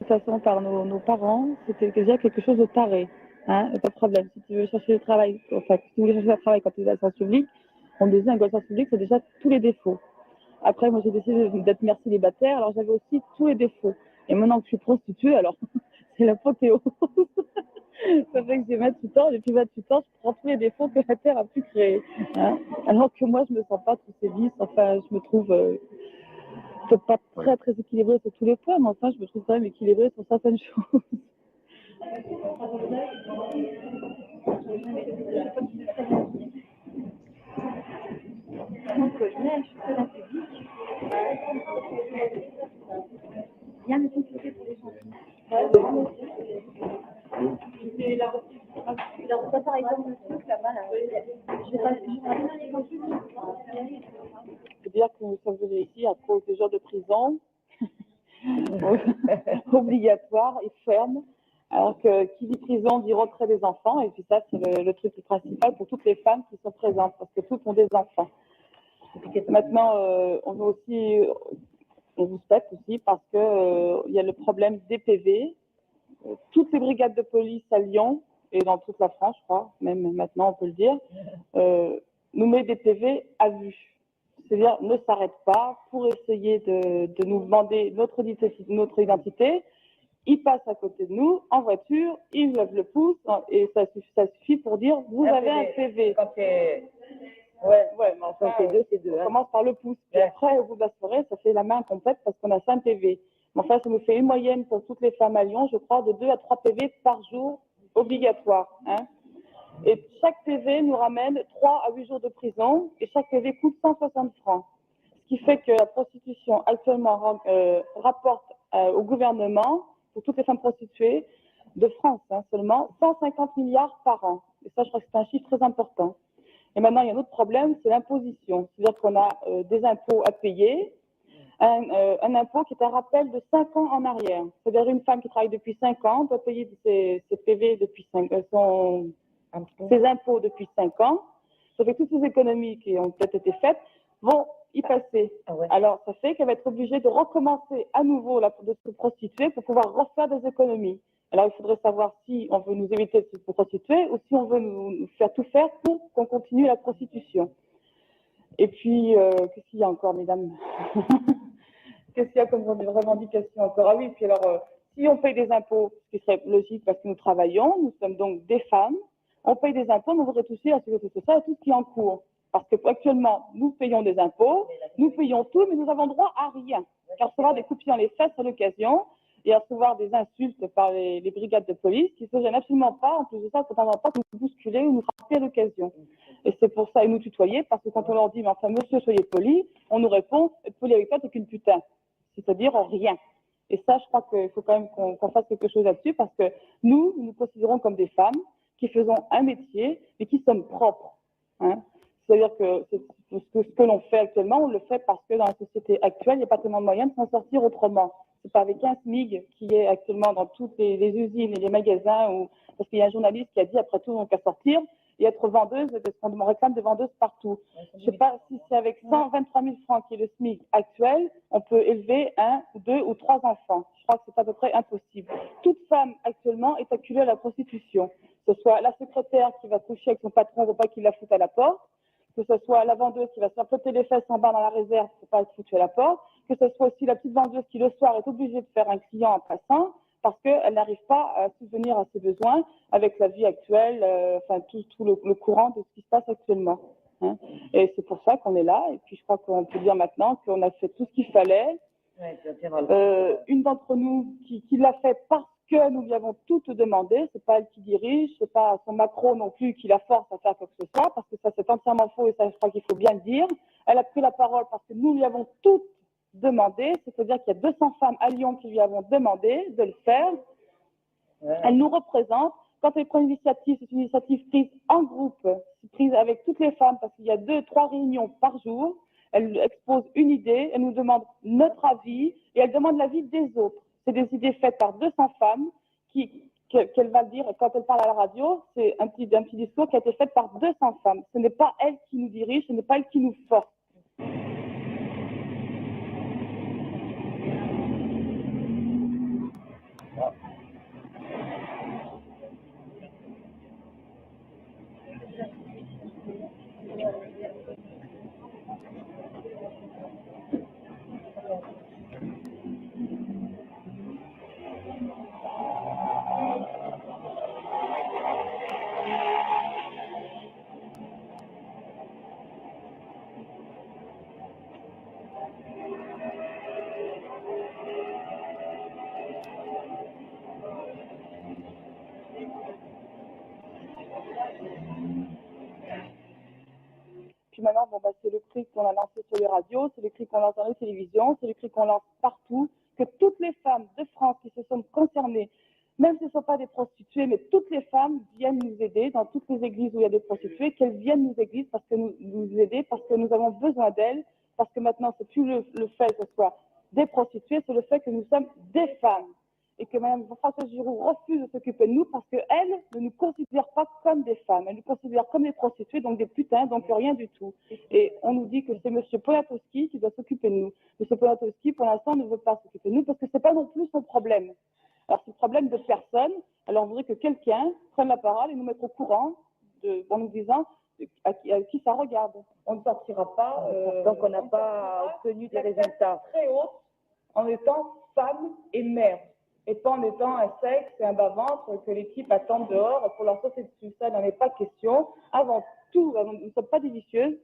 toute façon par nos parents, c'était déjà quelque chose de taré. Hein, pas de problème. Si tu veux chercher le travail, enfin, si tu voulais chercher un travail quand tu es dans le sens public, on me disait un sens public, c'est déjà tous les défauts. Après, moi, j'ai décidé d'être mère célibataire, alors j'avais aussi tous les défauts. Et maintenant que je suis prostituée, alors, c'est l'apothéose. Ça fait que j'ai 28 ans, depuis 28 ans, je prends tous les défauts que la Terre a pu créer. Hein. Alors que moi, je me sens pas tous ces vices, enfin, je me trouve peut-être pas très, très équilibrée sur tous les points, mais enfin, je me trouve quand même équilibrée sur certaines choses. Donc, je mets un cheveu d'un public. Rien n'est compliqué pour les gens. C'est la recette, par exemple, le truc là-bas, là. Je vais pas donner un exemple. C'est-à-dire que nous sommes venus ici à cause des jours de prison obligatoires et fermes. Alors que qui dit prison dit retrait des enfants, et puis ça, c'est le truc principal pour toutes les femmes qui sont présentes, parce que toutes ont des enfants. Maintenant, on veut aussi, on vous souhaite aussi, parce que il y a le problème des PV. Toutes les brigades de police à Lyon, et dans toute la France, je crois, même maintenant on peut le dire, nous met des PV à vue. C'est-à-dire ne s'arrête pas pour essayer de nous demander notre identité. Ils passent à côté de nous en voiture, ils lèvent le pouce et ça suffit pour dire vous avez un PV. Quand c'est... Ouais, mais enfin, c'est deux. On commence par le pouce. Puis après, au bout de la soirée, ça fait la main complète parce qu'on a 5 PV. Mais enfin, ça nous fait une moyenne pour toutes les femmes à Lyon, je crois, de 2 à 3 PV par jour obligatoire. Hein. Et chaque PV nous ramène 3 à 8 jours de prison et chaque PV coûte 160 francs. Ce qui fait que la prostitution actuellement rapporte au gouvernement, pour toutes les femmes prostituées de France seulement, 150 milliards par an. Et ça, je crois que c'est un chiffre très important. Et maintenant, il y a un autre problème, c'est l'imposition. C'est-à-dire qu'on a des impôts à payer, un impôt qui est un rappel de 5 ans en arrière. C'est-à-dire une femme qui travaille depuis 5 ans doit payer ses PV depuis ses impôts depuis 5 ans. Ça fait que toutes ces économies qui ont peut-être été faites vont y passer. Ah ouais. Alors, ça fait qu'elle va être obligée de recommencer à nouveau de se prostituer pour pouvoir refaire des économies. Alors, il faudrait savoir si on veut nous éviter de se prostituer ou si on veut nous faire tout faire pour qu'on continue la prostitution. Et puis, qu'est-ce qu'il y a encore, mesdames? Qu'est-ce qu'il y a comme revendication encore? Ah oui, puis alors, si on paye des impôts, ce qui serait logique parce que nous travaillons, nous sommes donc des femmes, on paye des impôts, mais on voudrait toucher à la sécurité sociale, à tout ce qui est en cours. Parce que actuellement, nous payons des impôts, nous payons tout, mais nous avons droit à rien. À recevoir des coups de pied dans les fesses à l'occasion et à recevoir des insultes par les brigades de police qui ne se gênent absolument pas, en plus de ça, quand on pas nous bousculer ou nous frapper à l'occasion. Et c'est pour ça, et nous tutoyer, parce que quand on leur dit, mais enfin, monsieur, soyez poli, on nous répond, être poli avec toi, t'es qu'une putain. C'est-à-dire rien. Et ça, je crois qu'il faut quand même qu'on fasse quelque chose là-dessus, parce que nous nous considérons comme des femmes qui faisons un métier, mais qui sommes propres. Hein. C'est-à-dire que ce que l'on fait actuellement, on le fait parce que dans la société actuelle, il n'y a pas tellement de moyens de s'en sortir autrement. C'est pas avec un SMIG qui est actuellement dans toutes les usines et les magasins, parce qu'il y a un journaliste qui a dit, après tout, on n'a qu'à sortir et être vendeuse, parce qu'on me réclame des vendeuses partout. Je ne sais pas si c'est avec 123 000 francs qui est le SMIC actuel, on peut élever 1 ou 2 ou 3 enfants. Je crois que c'est à peu près impossible. Toute femme actuellement est acculée à la prostitution. Que ce soit la secrétaire qui va coucher avec son patron pour pas qu'il la foute à la porte, que ce soit la vendeuse qui va se faire flotter les fesses en bas dans la réserve pour pas être foutue à la porte, que ce soit aussi la petite vendeuse qui le soir est obligée de faire un client en passant parce qu'elle n'arrive pas à subvenir à ses besoins avec la vie actuelle, enfin tout le courant de ce qui se passe actuellement. Hein. Et c'est pour ça qu'on est là. Et puis je crois qu'on peut dire maintenant qu'on a fait tout ce qu'il fallait. Une d'entre nous qui l'a fait parce que nous lui avons toutes demandé, c'est pas elle qui dirige, c'est pas son macro non plus qui la force à faire quoi que ce soit, parce que ça c'est entièrement faux et ça je crois qu'il faut bien le dire. Elle a pris la parole parce que nous lui avons toutes demandé, c'est-à-dire qu'il y a 200 femmes à Lyon qui lui avons demandé de le faire. Elle nous représente. Quand elle prend une initiative, c'est une initiative prise en groupe, prise avec toutes les femmes, parce qu'il y a 2-3 réunions par jour. Elle expose une idée, elle nous demande notre avis et elle demande l'avis des autres. C'est des idées faites par 200 femmes qu'elle va dire, quand elle parle à la radio, c'est un petit discours qui a été fait par 200 femmes. Ce n'est pas elle qui nous dirige, ce n'est pas elle qui nous force. maintenant, bon, bah, c'est le cri qu'on a lancé sur les radios, c'est le cri qu'on lance dans les télévisions, c'est le cri qu'on lance partout, que toutes les femmes de France qui se sont concernées, même si ce ne sont pas des prostituées, mais toutes les femmes viennent nous aider dans toutes les églises où il y a des prostituées, qu'elles viennent nous aider parce que nous aider, parce que nous avons besoin d'elles, parce que maintenant, c'est plus le fait que ce soit des prostituées, c'est le fait que nous sommes des femmes. Et que Mme Françoise Giroud refuse de s'occuper de nous parce qu'elle ne nous considère pas comme des femmes. Elle nous considère comme des prostituées, donc des putains, donc rien du tout. Et on nous dit que c'est M. Poniatowski qui doit s'occuper de nous. M. Poniatowski, pour l'instant, ne veut pas s'occuper de nous parce que ce n'est pas non plus son problème. Alors, c'est le problème de personne. Alors, on voudrait que quelqu'un prenne la parole et nous mette au courant en nous disant à qui ça regarde. On ne partira pas tant qu'on n'a pas obtenu des résultats. Très haute en étant femme et mère. Et pas en étant un sexe et un bas-ventre que l'équipe attend dehors pour leur sauter dessus. Ça n'en est pas question. Avant tout, nous ne sommes pas des vicieuses,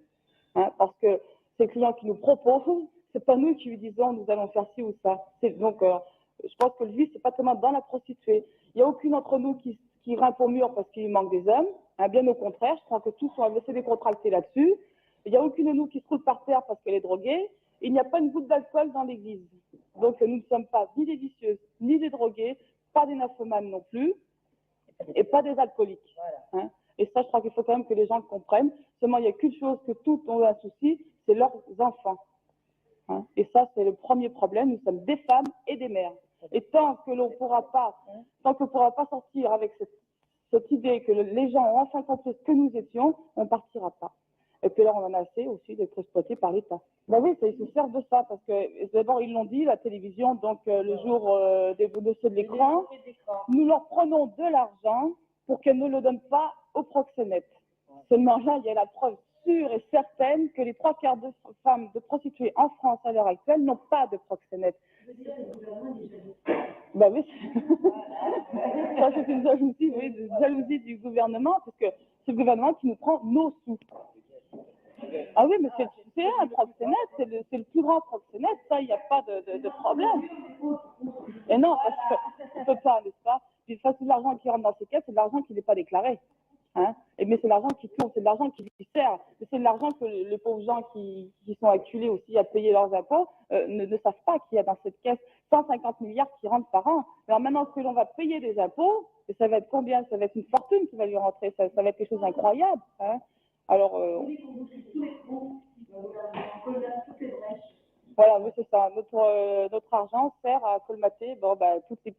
hein, parce que c'est le client qui nous propose, c'est pas nous qui lui disons nous allons faire ci ou ça. Donc, je pense que le vice, c'est pas tellement dans la prostituée. Il n'y a aucune d'entre nous qui grimpe au mur parce qu'il manque des hommes, hein, bien au contraire, je crois que tous sont laissés décontractés là-dessus. Il n'y a aucune de nous qui se roule par terre parce qu'elle est droguée. Il n'y a pas une goutte d'alcool dans l'église. Donc, nous ne sommes pas ni des vicieuses, ni des drogués, pas des nymphomanes non plus, et pas des alcooliques. Hein. Et ça, je crois qu'il faut quand même que les gens le comprennent. Seulement, il n'y a qu'une chose que toutes ont un souci, c'est leurs enfants. Hein. Et ça, c'est le premier problème. Nous sommes des femmes et des mères. Et tant que l'on ne pourra pas sortir avec cette idée que les gens ont enfin compris ce que nous étions, on ne partira pas. Et puis là, on en a assez aussi d'être exploités par l'État. Ben oui, ils se servent de ça, parce que d'abord, ils l'ont dit, la télévision, donc le jour des dossiers de l'écran, nous leur prenons de l'argent pour qu'elles ne le donnent pas aux proxénètes. Seulement là, il y a la preuve sûre et certaine que les 3/4 de femmes de prostituées en France à l'heure actuelle n'ont pas de proxénètes. Ben oui, ça c'est une jalousie, oui, une jalousie du gouvernement, parce que c'est le gouvernement qui nous prend nos sous. Ah oui, mais c'est un proxénète, c'est le plus grand proxénète, ça, il n'y a pas de problème. Et non, parce qu'on ne peut pas, n'est-ce pas? Puis ça, c'est de l'argent qui rentre dans ces caisses, c'est de l'argent qui n'est pas déclaré. Hein? Mais c'est de l'argent qui tourne, c'est de l'argent qui sert. C'est de l'argent que les pauvres gens qui sont acculés aussi à payer leurs impôts ne savent pas qu'il y a dans cette caisse 150 milliards qui rentrent par an. Alors maintenant que l'on va payer des impôts, et ça va être combien? Ça va être une fortune qui va lui rentrer, ça va être quelque chose d'incroyable. Hein? Alors, voilà, oui, c'est ça. Notre argent sert à colmater toutes les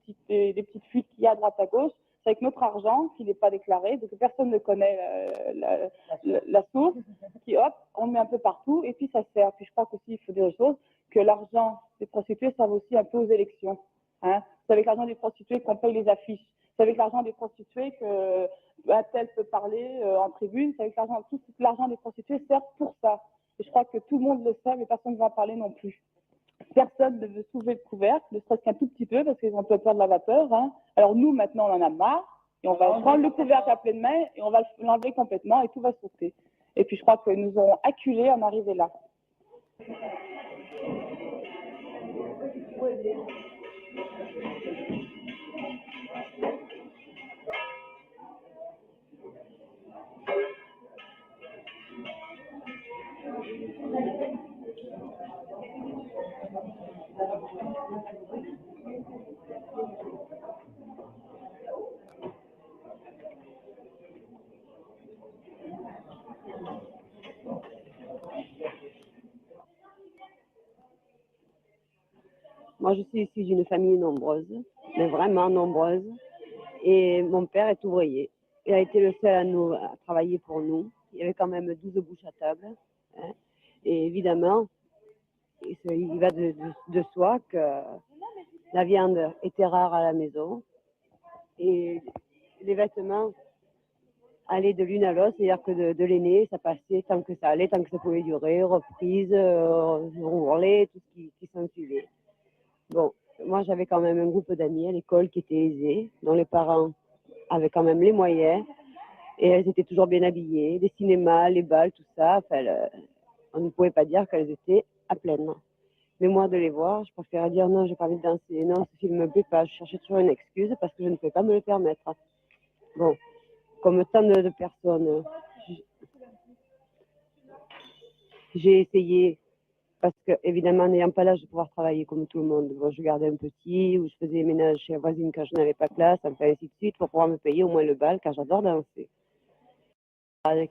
petites fuites qu'il y a à droite à gauche. C'est avec notre argent qui n'est pas déclaré, donc personne ne connaît la source, qui hop, on le met un peu partout et puis ça sert. Puis je crois qu'aussi, il faut dire une chose, que l'argent des prostituées serve aussi un peu aux élections. Hein. C'est avec l'argent des prostituées qu'on paye les affiches. C'est avec l'argent des prostituées qu'un tel peut parler en tribune. C'est avec tout l'argent des prostituées sert pour ça. Et je crois que tout le monde le sait, mais personne ne va en parler non plus. Personne ne veut soulever le couvercle, ne serait-ce qu'un tout petit peu, parce qu'ils ont peur de la vapeur. Hein. Alors nous, maintenant, on en a marre, et on va prendre le couvercle à pleine main, et on va l'enlever complètement, et tout va sauter. Et puis je crois que nous aurons acculé à en arriver là. Moi, je suis issue d'une famille nombreuse, mais vraiment nombreuse. Et mon père est ouvrier. Il a été le seul à travailler pour nous. Il y avait quand même 12 bouches à table. Hein. Et évidemment, il va de soi que la viande était rare à la maison. Et les vêtements allaient de l'une à l'autre, c'est-à-dire que de l'aîné, ça passait tant que ça allait, tant que ça pouvait durer, reprise, roulé, tout ce qui s'en suivait. Bon, moi j'avais quand même un groupe d'amis à l'école qui étaient aisés, dont les parents avaient quand même les moyens, et elles étaient toujours bien habillées, les cinémas, les balles, tout ça, enfin, on ne pouvait pas dire qu'elles étaient à pleine. Mais moi de les voir, je préférais dire non, j'ai pas envie de danser, non, ce film ne me plaît pas, je cherchais toujours une excuse parce que je ne pouvais pas me le permettre. Bon, comme tant de personnes, J'ai essayé, parce que, évidemment, n'ayant pas l'âge de pouvoir travailler comme tout le monde, bon, je gardais un petit, ou je faisais les ménages chez la voisine quand je n'avais pas de place, enfin, ainsi de suite, pour pouvoir me payer au moins le bal, car j'adore danser.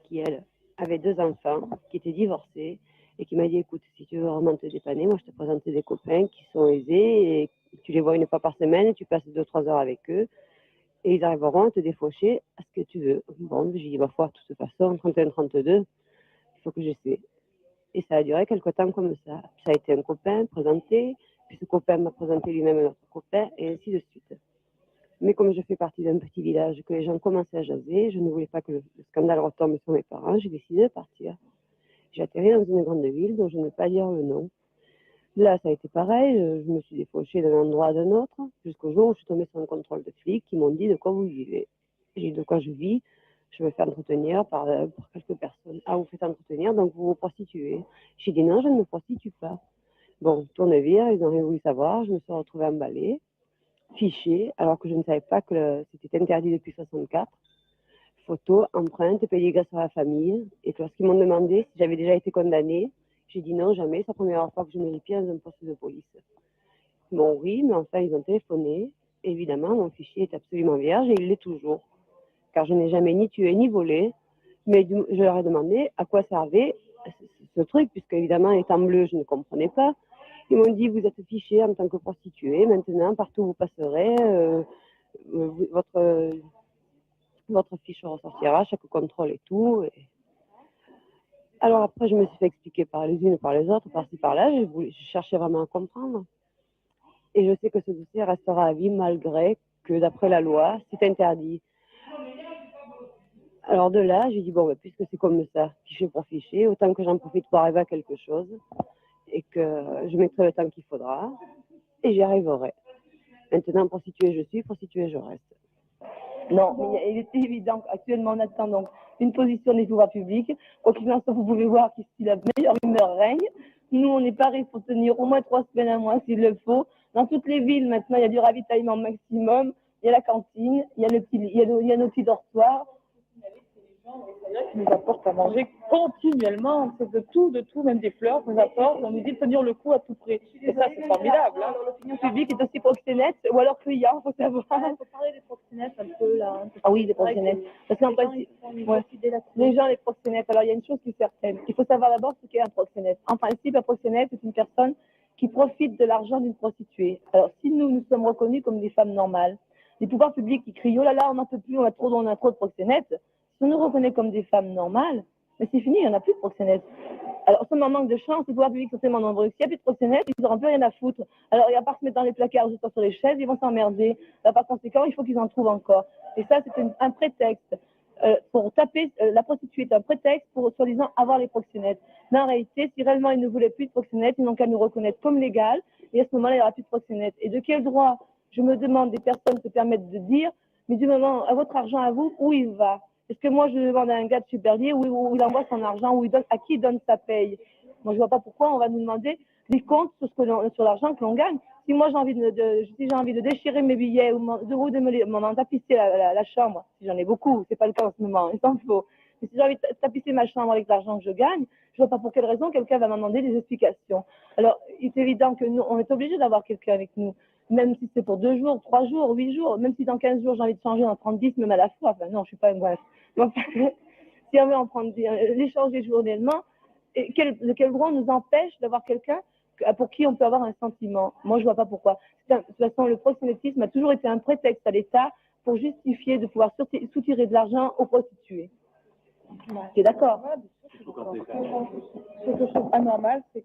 Qui, elle, avait 2 enfants, qui étaient divorcés, et qui m'a dit, écoute, si tu veux vraiment te dépanner, moi, je te présente des copains qui sont aisés, et tu les vois une fois par semaine, tu passes 2-3 heures avec eux, et ils arriveront à te défaucher à ce que tu veux. Bon, j'ai dit, ma foi, de toute façon, 31-32, il faut que j'essaie. Et ça a duré quelque temps comme ça. Ça a été un copain présenté, puis ce copain m'a présenté lui-même un autre copain, et ainsi de suite. Mais comme je fais partie d'un petit village, que les gens commençaient à jaser, je ne voulais pas que le scandale retombe sur mes parents, j'ai décidé de partir. J'ai atterri dans une grande ville dont je ne vais pas dire le nom. Là, ça a été pareil, je me suis défauchée d'un endroit à d'un autre, jusqu'au jour où je suis tombée sur un contrôle de flics qui m'ont dit de quoi vous vivez. J'ai dit de quoi je vis, je me fais entretenir par quelques personnes. Ah, vous faites entretenir, donc vous vous prostituez. J'ai dit non, je ne me prostitue pas. Bon, tourne-vire, ils n'ont rien voulu savoir, je me suis retrouvée emballée, fichée, alors que je ne savais pas que c'était interdit depuis 64. Photos, empreintes, payées grâce à la famille. Et lorsqu'ils m'ont demandé si j'avais déjà été condamnée, j'ai dit non, jamais. C'est la première fois que je mets les pieds dans un poste de police. Bon, oui, mais enfin, ils ont téléphoné. Évidemment, mon fichier est absolument vierge et il l'est toujours. Car je n'ai jamais ni tué ni volé. Mais je leur ai demandé à quoi servait ce truc, puisque évidemment, étant bleu, je ne comprenais pas. Ils m'ont dit, vous êtes fiché en tant que prostituée. Maintenant, partout où vous passerez, votre fiche ressortira, chaque contrôle et tout. Et... Alors après, je me suis fait expliquer par les unes et par les autres, par-ci, par-là. Je cherchais vraiment à comprendre. Et je sais que ce dossier restera à vie malgré que, d'après la loi, c'est interdit. Alors de là, j'ai dit, bon, puisque c'est comme ça, fichier pour fichier, autant que j'en profite pour arriver à quelque chose et que je mettrai le temps qu'il faudra et j'y arriverai. Maintenant, prostituée je suis, prostituée je reste. Non, mais il est évident qu'actuellement on attend donc une position des pouvoirs publics. Quoi qu'il en soit, vous pouvez voir qu'ici la meilleure humeur règne. Nous, on est parés pour tenir au moins 3 semaines, un mois s'il le faut. Dans toutes les villes, maintenant, il y a du ravitaillement maximum. Il y a la cantine, il y a nos petits dortoirs. Qui nous apportent à manger continuellement, c'est de tout, même des fleurs qu'on nous apportent, on nous dit de tenir le coup à tout prix. Et ça, c'est formidable. Hein. L'opinion publique est aussi proxénète, ou alors client, il faut savoir. Il faut parler des proxénètes un peu là. Ah oui, des proxénètes. Parce qu'en principe, les gens, les proxénètes. Alors il y a une chose qui est certaine. Il faut savoir d'abord ce qu'est un proxénète. En principe, un proxénète, c'est une personne qui profite de l'argent d'une prostituée. Alors si nous sommes reconnus comme des femmes normales, les pouvoirs publics qui crient, oh là là, on n'en peut plus, on a trop de proxénètes. Si on nous reconnaît comme des femmes normales, mais c'est fini, il n'y en a plus de proxénètes. Alors, ça m'en manque de chance, les pouvoirs publics sont tellement nombreux. S'il n'y a plus de proxénètes, ils n'auront plus rien à foutre. Alors, il n'y a pas à se mettre dans les placards, juste sur les chaises, ils vont s'emmerder. Là, par conséquent, il faut qu'ils en trouvent encore. Et ça, c'est un prétexte. Pour taper, la prostituée est un prétexte pour, soi-disant, avoir les proxénètes. Mais en réalité, si réellement ils ne voulaient plus de proxénètes, ils n'ont qu'à nous reconnaître comme légales. Et à ce moment-là, il n'y aura plus de proxénètes. Et de quel droit, je me demande, des personnes se permettent de dire, mais du moment, à votre argent à vous, où il va? Est-ce que moi, je demande à un gars de Superlier où il envoie son argent, à qui il donne sa paye? Moi, je vois pas pourquoi on va nous demander des comptes sur l'argent que l'on gagne. Si moi, j'ai envie de déchirer mes billets ou de m'en tapisser la chambre, si j'en ai beaucoup, c'est pas le cas en ce moment, il s'en faut. Mais si j'ai envie de tapisser ma chambre avec l'argent que je gagne, je vois pas pour quelle raison quelqu'un va m'en demander des explications. Alors, il est évident que nous, on est obligé d'avoir quelqu'un avec nous. Même si c'est pour 2 jours, 3 jours, 8 jours, même si dans 15 jours j'ai envie de changer, en prendre 10, même à la fois. Enfin, non, je suis pas une bref. Donc, si on veut en prendre l'échanger journellement, de quel droit nous empêche d'avoir quelqu'un pour qui on peut avoir un sentiment? Moi, je vois pas pourquoi. De toute façon, le proxénétisme a toujours été un prétexte à l'État pour justifier de pouvoir soutirer de l'argent aux prostituées. Tu es d'accord? Ce que je trouve anormal, c'est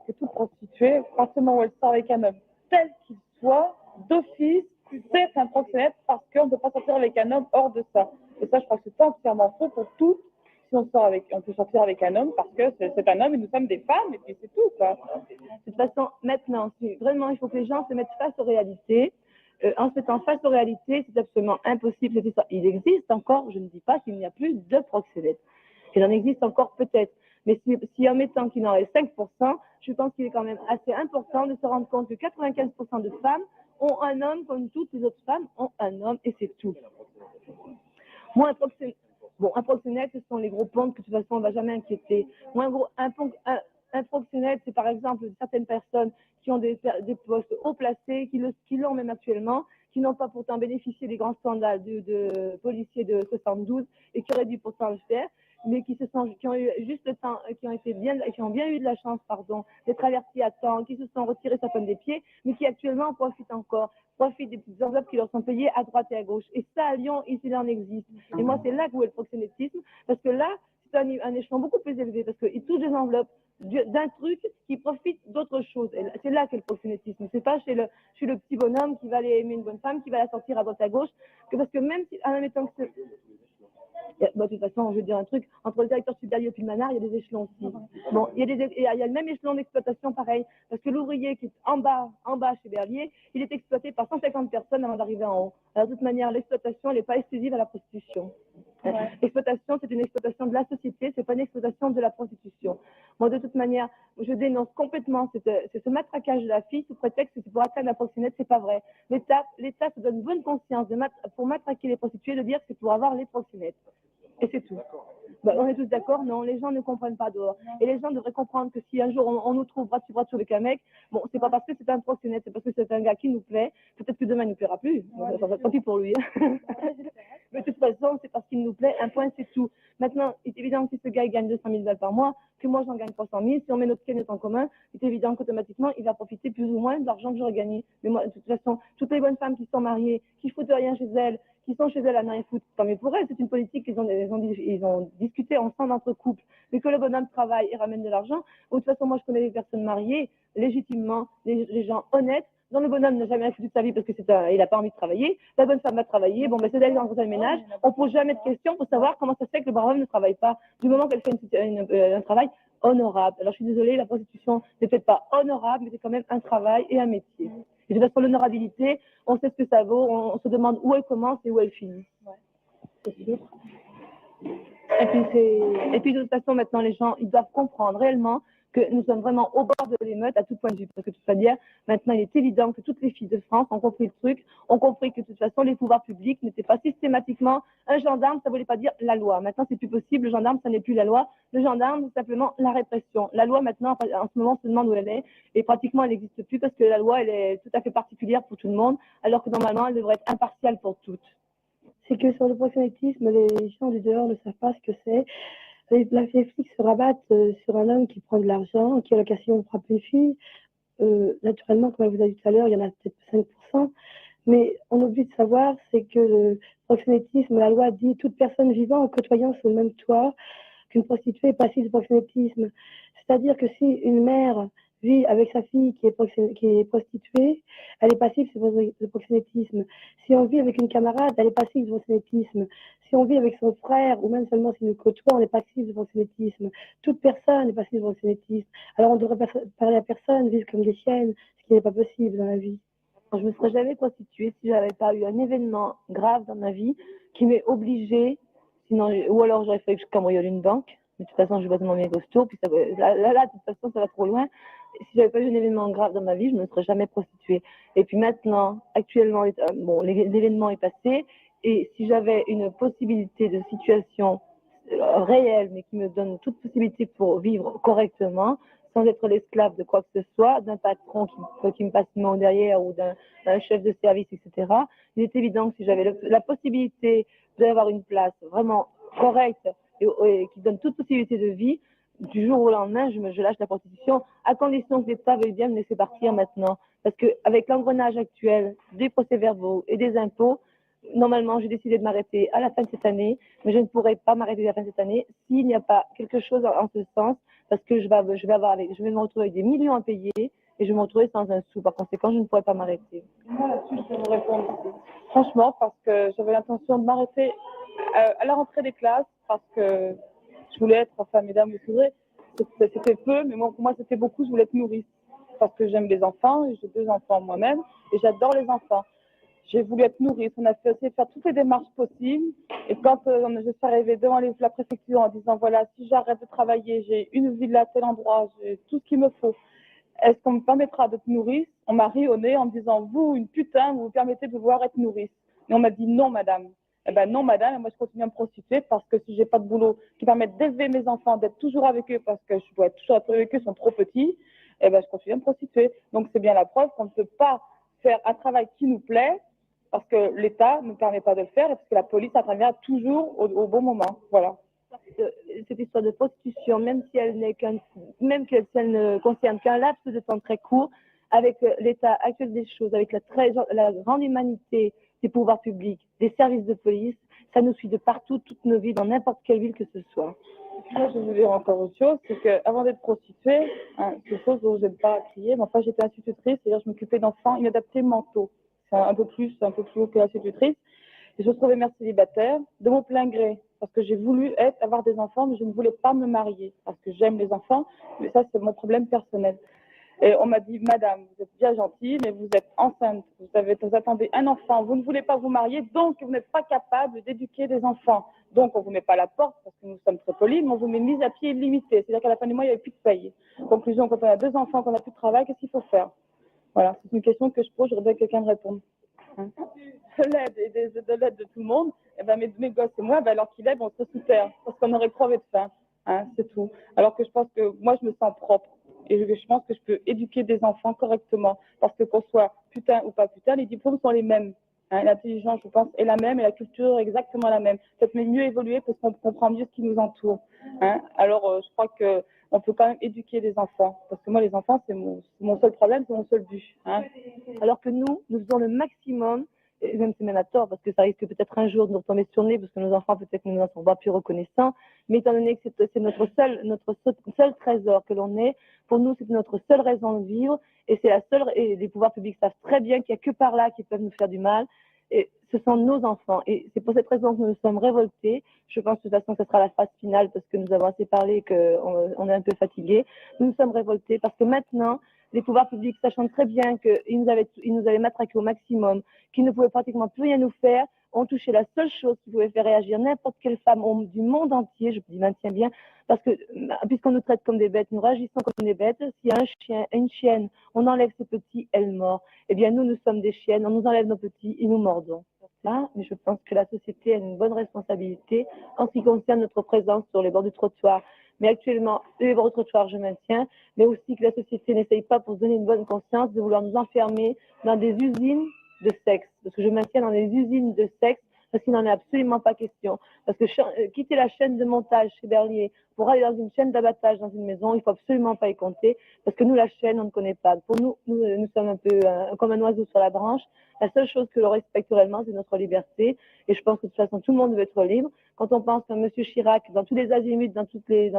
que toute prostituée, à partir du moment où elle sort avec un homme, tel qu'il soit, d'office, c'est un proxénète parce qu'on ne peut pas sortir avec un homme hors de ça. Et ça, je crois que c'est entièrement faux pour tout. Si on peut sortir avec un homme parce que c'est un homme et nous sommes des femmes et puis c'est tout, quoi. De toute façon, maintenant, vraiment, il faut que les gens se mettent face aux réalités. En se mettant face aux réalités, c'est absolument impossible. Il existe encore, je ne dis pas qu'il n'y a plus de proxénètes. Il en existe encore peut-être. Mais si en mettant qu'il en reste 5%, je pense qu'il est quand même assez important de se rendre compte que 95% de femmes ont un homme comme toutes les autres femmes ont un homme et c'est tout. Moi, un proxénète. Bon, un proxénète, ce sont les gros pontes que de toute façon, on ne va jamais inquiéter. Moi, un proxénète, c'est par exemple certaines personnes qui ont des postes haut placés, qui l'ont même actuellement, qui n'ont pas pourtant bénéficié des grands scandales de policiers de 72 et qui auraient dû pourtant le faire, mais qui ont eu juste le temps, qui ont bien eu de la chance, pardon, d'être avertis à temps, qui se sont retirés certains des pieds, mais qui actuellement profitent des petites enveloppes qui leur sont payées à droite et à gauche. Et ça, à Lyon, il en existe. Et moi, c'est là où est le proxénétisme, parce que là, c'est un échelon beaucoup plus élevé, parce qu'ils touchent des enveloppes d'un truc qui profite d'autre chose. C'est là qu'est le proxénétisme. C'est pas chez le petit bonhomme qui va aller aimer une bonne femme, qui va la sortir à droite à gauche, parce que même si, en admettant que de toute façon, je veux dire un truc, entre le directeur supérieur et le manard, il y a des échelons aussi. Bon, il y a le même échelon d'exploitation pareil, parce que l'ouvrier qui est en bas chez Berlier, il est exploité par 150 personnes avant d'arriver en haut. Alors, de toute manière, l'exploitation, elle n'est pas exclusive à la prostitution. Ouais. L'exploitation, c'est une exploitation de la société, c'est pas une exploitation de la prostitution. Moi, de toute manière, je dénonce complètement ce matraquage de la fille sous prétexte que c'est pour atteindre la proxénète, c'est pas vrai. L'État se donne bonne conscience pour matraquer les prostituées de dire que c'est pour avoir les proxénètes. Et c'est tout. On est tous d'accord, non, les gens ne comprennent pas dehors. Et les gens devraient comprendre que si un jour on nous trouve bras dessus avec un mec, bon, c'est pas parce que c'est un proxénète, c'est parce que c'est un gars qui nous plaît. Peut-être que demain il nous plaira plus. Tant pis pour lui. Mais de toute façon, c'est parce qu'il nous plaît. Un point, c'est tout. Maintenant, il est évident que si ce gars il gagne 200 000 balles par mois, que moi j'en gagne 300 000, si on met notre cagnotte en commun, c'est évident qu'automatiquement il va profiter plus ou moins de l'argent que j'aurais gagné. Mais moi, de toute façon, toutes les bonnes femmes qui sont mariées, qui foutent rien chez elles, qui sont chez elles à rien foutre, tant mieux pour elles, c'est une politique qu'ils ont discuté ensemble entre couples, mais que le bonhomme travaille et ramène de l'argent. De toute façon, moi je connais les personnes mariées, légitimement, les gens honnêtes, dont le bonhomme n'a jamais foutu de sa vie parce que il n'a pas envie de travailler. La bonne femme va travailler. Bon, c'est d'aller dans le ménage. On ne pose jamais de questions pour savoir comment ça se fait que le brave homme ne travaille pas. Du moment qu'elle fait un travail honorable. Alors, je suis désolée, la prostitution n'est peut-être pas honorable, mais c'est quand même un travail et un métier. Et de toute façon, l'honorabilité, on sait ce que ça vaut. On se demande où elle commence et où elle finit. Ouais. C'est sûr. Et puis, de toute façon, maintenant, les gens, ils doivent comprendre réellement que nous sommes vraiment au bord de l'émeute à tout point de vue. Parce que de toute manière, maintenant, il est évident que toutes les filles de France ont compris le truc, ont compris que de toute façon, les pouvoirs publics n'étaient pas systématiquement un gendarme, ça ne voulait pas dire la loi. Maintenant, c'est plus possible. Le gendarme, ça n'est plus la loi. Le gendarme, c'est simplement la répression. La loi, maintenant, en ce moment, on se demande où elle est. Et pratiquement, elle n'existe plus parce que la loi, elle est tout à fait particulière pour tout le monde, alors que normalement, elle devrait être impartiale pour toutes. C'est que sur le proxénétisme, les gens du dehors ne savent pas ce que c'est. Les flics se rabattent sur un homme qui prend de l'argent, qui à l'occasion frappe une fille. Naturellement, comme elle vous a dit tout à l'heure, il y en a peut-être 5%. Mais on oublie de savoir, c'est que le proxénétisme, la loi dit toute personne vivant ou côtoyant sous le même toit qu'une prostituée est passive de proxénétisme. C'est-à-dire que si une mère vit avec sa fille qui est prostituée, elle est passive de proxénétisme. Si on vit avec une camarade, elle est passive de proxénétisme. Si on vit avec son frère, ou même seulement si nous côtoie, on est passive de proxénétisme. Toute personne est passive de proxénétisme. Alors on devrait parler à personne, vivre comme des chiennes, ce qui n'est pas possible dans la vie. Je ne me serais jamais prostituée si je n'avais pas eu un événement grave dans ma vie qui m'est obligée, sinon, ou alors j'aurais fallu que je cambriole une banque. Mais de toute façon, je vais tellement bien costaud, puis là, de toute façon, ça va trop loin. Si j'avais pas eu un événement grave dans ma vie, je ne me serais jamais prostituée. Et puis maintenant, actuellement, l'événement est passé, et si j'avais une possibilité de situation réelle, mais qui me donne toute possibilité pour vivre correctement, sans être l'esclave de quoi que ce soit, d'un patron qui me passe une main derrière ou d'un chef de service, etc. Il est évident que si j'avais la possibilité d'avoir une place vraiment correcte et qui donne toute possibilité de vie, du jour au lendemain, je lâche la prostitution, à condition que l'État veuille bien me laisser partir maintenant. Parce qu'avec l'engrenage actuel des procès-verbaux et des impôts, normalement, j'ai décidé de m'arrêter à la fin de cette année, mais je ne pourrai pas m'arrêter à la fin de cette année s'il n'y a pas quelque chose en ce sens, parce que je vais me retrouver avec des millions à payer et je vais me retrouver sans un sou. Par conséquent, je ne pourrai pas m'arrêter. Moi, là-dessus, je peux vous répondre aussi. Franchement, parce que j'avais l'intention de m'arrêter à la rentrée des classes, parce que je voulais être femme et dame, vous savez. C'était peu, mais pour moi, c'était beaucoup. Je voulais être nourrice, parce que j'aime les enfants, et j'ai 2 enfants moi-même, et j'adore les enfants. J'ai voulu être nourrice. On a essayé de faire toutes les démarches possibles. Et quand je suis arrivée devant la préfecture en disant, voilà, si j'arrête de travailler, j'ai une villa à tel endroit, j'ai tout ce qu'il me faut, est-ce qu'on me permettra d'être nourrice? On m'a ri au nez en me disant, vous, une putain, vous vous permettez de pouvoir être nourrice. Et on m'a dit, non, madame. Eh ben non, madame, moi je continue à me prostituer parce que si j'ai pas de boulot qui permette d'élever mes enfants, d'être toujours avec eux parce que je dois être toujours avec eux, ils sont trop petits, eh ben je continue à me prostituer. Donc c'est bien la preuve qu'on ne peut pas faire un travail qui nous plaît parce que l'État ne permet pas de le faire et parce que la police intervient toujours au bon moment. Voilà. Cette histoire de prostitution, même si elle ne concerne qu'un laps de temps très court, avec l'état actuel des choses, avec la grande humanité des pouvoirs publics, des services de police, ça nous suit de partout, toutes nos vies, dans n'importe quelle ville que ce soit. Moi, je vais vous dire encore autre chose, c'est qu'avant d'être prostituée, c'est quelque chose dont je n'aime pas crier, mais enfin, j'étais institutrice, c'est-à-dire je m'occupais d'enfants inadaptés mentaux. C'est un peu plus haut que institutrice. Et je me trouvais mère célibataire de mon plein gré, parce que j'ai voulu avoir des enfants, mais je ne voulais pas me marier, parce que j'aime les enfants, mais ça, c'est mon problème personnel. Et on m'a dit, madame, vous êtes bien gentille, mais vous êtes enceinte, vous attendez un enfant, vous ne voulez pas vous marier, donc vous n'êtes pas capable d'éduquer des enfants. Donc on ne vous met pas à la porte, parce que nous sommes très polis, mais on vous met mise à pied illimitée. C'est-à-dire qu'à la fin du mois, il n'y avait plus de paye. Conclusion, quand on a 2 enfants, qu'on n'a plus de travail, qu'est-ce qu'il faut faire? Voilà, c'est une question que je pose, je voudrais que quelqu'un me réponde. De l'aide et de l'aide de tout le monde, eh ben mes gosses et moi, alors qu'il aide, on serait sous terre, parce qu'on aurait crevé de faim. C'est tout. Alors que je pense que moi, je me sens propre. Et je pense que je peux éduquer des enfants correctement. Parce que qu'on soit putain ou pas putain, les diplômes sont les mêmes. L'intelligence, je pense, est la même et la culture est exactement la même. Peut-être même mieux évoluer parce qu'on comprend mieux ce qui nous entoure. Alors, je crois qu'on peut quand même éduquer les enfants. Parce que moi, les enfants, c'est mon seul problème, c'est mon seul but. Alors que nous faisons le maximum, et même c'est même à tort, parce que ça risque peut-être un jour de nous retomber sur le nez, parce que nos enfants peut-être ne nous en sont pas plus reconnaissants, mais étant donné que c'est notre seul trésor que l'on est, pour nous c'est notre seule raison de vivre, et c'est la seule, et les pouvoirs publics savent très bien qu'il n'y a que par là qu'ils peuvent nous faire du mal, et ce sont nos enfants, et c'est pour cette raison que nous nous sommes révoltés. Je pense que de toute façon ce sera la phase finale, parce que nous avons assez parlé, qu'on est un peu fatigués. Nous nous sommes révoltés parce que maintenant, les pouvoirs publics, sachant très bien qu'ils nous avaient matraqués au maximum, qu'ils ne pouvaient pratiquement plus rien nous faire, ont touché la seule chose qui pouvait faire réagir n'importe quelle femme du monde entier, je dis maintiens bien, parce que puisqu'on nous traite comme des bêtes, nous réagissons comme des bêtes. S'il y a un chien, une chienne, on enlève ses petits, elle mord. Eh bien, nous sommes des chiennes, on nous enlève nos petits et nous mordons. Mais je pense que la société a une bonne responsabilité en ce qui concerne notre présence sur les bords du trottoir. Mais actuellement, les bords du trottoir, je maintiens, mais aussi que la société n'essaye pas, pour se donner une bonne conscience, de vouloir nous enfermer dans des usines de sexe. Parce que je maintiens dans des usines de sexe, parce qu'il n'en est absolument pas question. Parce que quitter la chaîne de montage chez Berlier pour aller dans une chaîne d'abattage dans une maison, il ne faut absolument pas y compter. Parce que nous, la chaîne, on ne connaît pas. Pour nous sommes un peu comme un oiseau sur la branche. La seule chose que l'on respecte réellement, c'est notre liberté. Et je pense que de toute façon, tout le monde veut être libre. Quand on pense qu'un monsieur Chirac, dans tous les azimuts, dans toutes les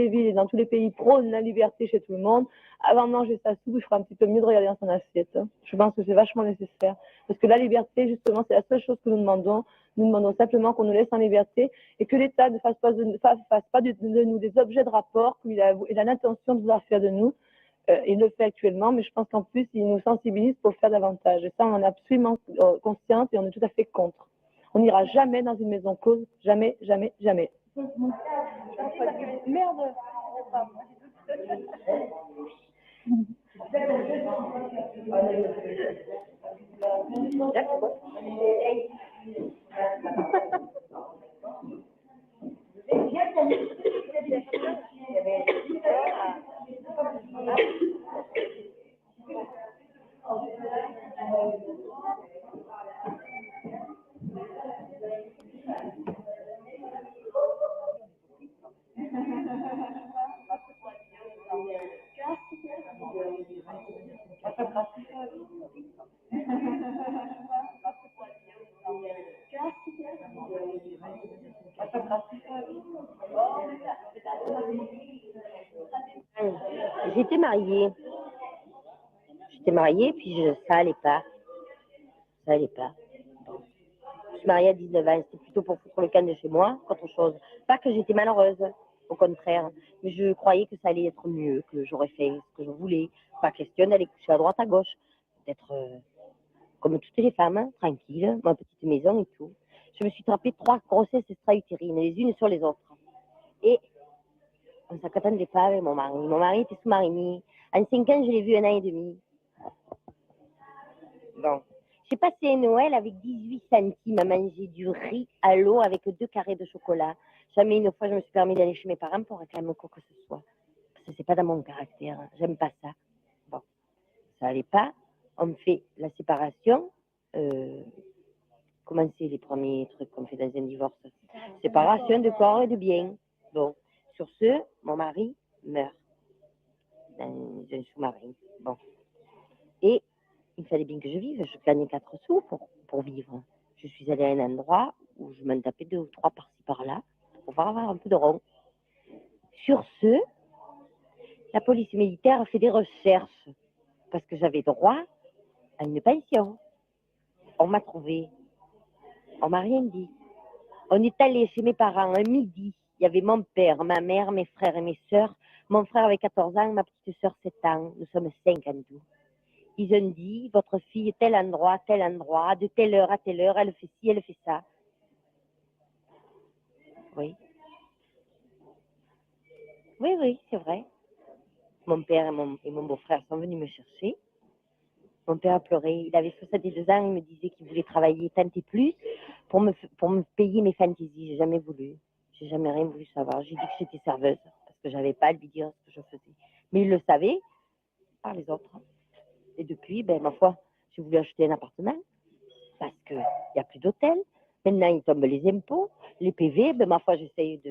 villes et dans tous les pays, prône la liberté chez tout le monde, avant de manger sa soupe, il fera un petit peu mieux de regarder dans son assiette. Je pense que c'est vachement nécessaire. Parce que la liberté, justement, c'est la seule chose que nous demandons. Nous demandons simplement qu'on nous laisse en liberté et que l'État ne fasse pas de nous des objets de rapport qu'il a l'intention de vouloir faire de nous. Il le fait actuellement, mais je pense qu'en plus, il nous sensibilise pour le faire davantage. Et ça, on en est absolument consciente et on est tout à fait contre. On n'ira jamais dans une maison close, jamais, jamais, jamais. Merde. J'étais mariée. Puis ça allait pas. Ça allait pas. Je suis mariée à 19 ans, c'était plutôt pour foutre le camp de chez moi qu'autre chose. Pas que j'étais malheureuse, au contraire. Mais je croyais que ça allait être mieux, que j'aurais fait ce que je voulais. Pas question d'aller coucher à droite, à gauche. D'être comme toutes les femmes, hein, tranquille, ma petite maison et tout. Je me suis tapé 3 grossesses extra-utérines, les unes sur les autres. Et on ne s'attendait pas avec mon mari. Mon mari était sous-marinier. En 5 ans, je l'ai vu 1 an et demi. Bon. J'ai passé un Noël avec 18 centimes à manger du riz à l'eau avec 2 carrés de chocolat. Jamais une fois je me suis permis d'aller chez mes parents pour réclamer quoi que ce soit. Parce que c'est pas dans mon caractère. J'aime pas ça. Bon, ça allait pas. On me fait la séparation. Comment c'est les premiers trucs qu'on fait dans un divorce? Séparation de corps et de biens. Bon, sur ce, mon mari meurt dans un sous-marin. Bon. Et il fallait bien que je vive. Je gagnais 4 sous pour vivre. Je suis allée à un endroit où je m'en tapais 2 ou 3 par-ci par-là pour pouvoir avoir un peu de rond. Sur ce, la police militaire a fait des recherches parce que j'avais droit à une pension. On m'a trouvé. On m'a rien dit. On est allé chez mes parents un midi. Il y avait mon père, ma mère, mes frères et mes sœurs. Mon frère avait 14 ans, ma petite sœur 7 ans. Nous sommes 5 en tout. Ils ont dit, votre fille, tel endroit, de telle heure à telle heure, elle fait ci, elle fait ça. Oui. Oui, c'est vrai. Mon père et mon beau-frère sont venus me chercher. Mon père a pleuré. Il avait 62 ans, il me disait qu'il voulait travailler tant et plus pour me payer mes fantaisies. J'ai jamais voulu. J'ai jamais rien voulu savoir. J'ai dit que j'étais serveuse parce que j'avais pas à lui dire ce que je faisais. Mais il le savait par les autres. Et depuis, ma foi, j'ai voulu acheter un appartement parce qu'il n'y a plus d'hôtel. Maintenant, il tombe les impôts, les PV. Ma foi, j'essaye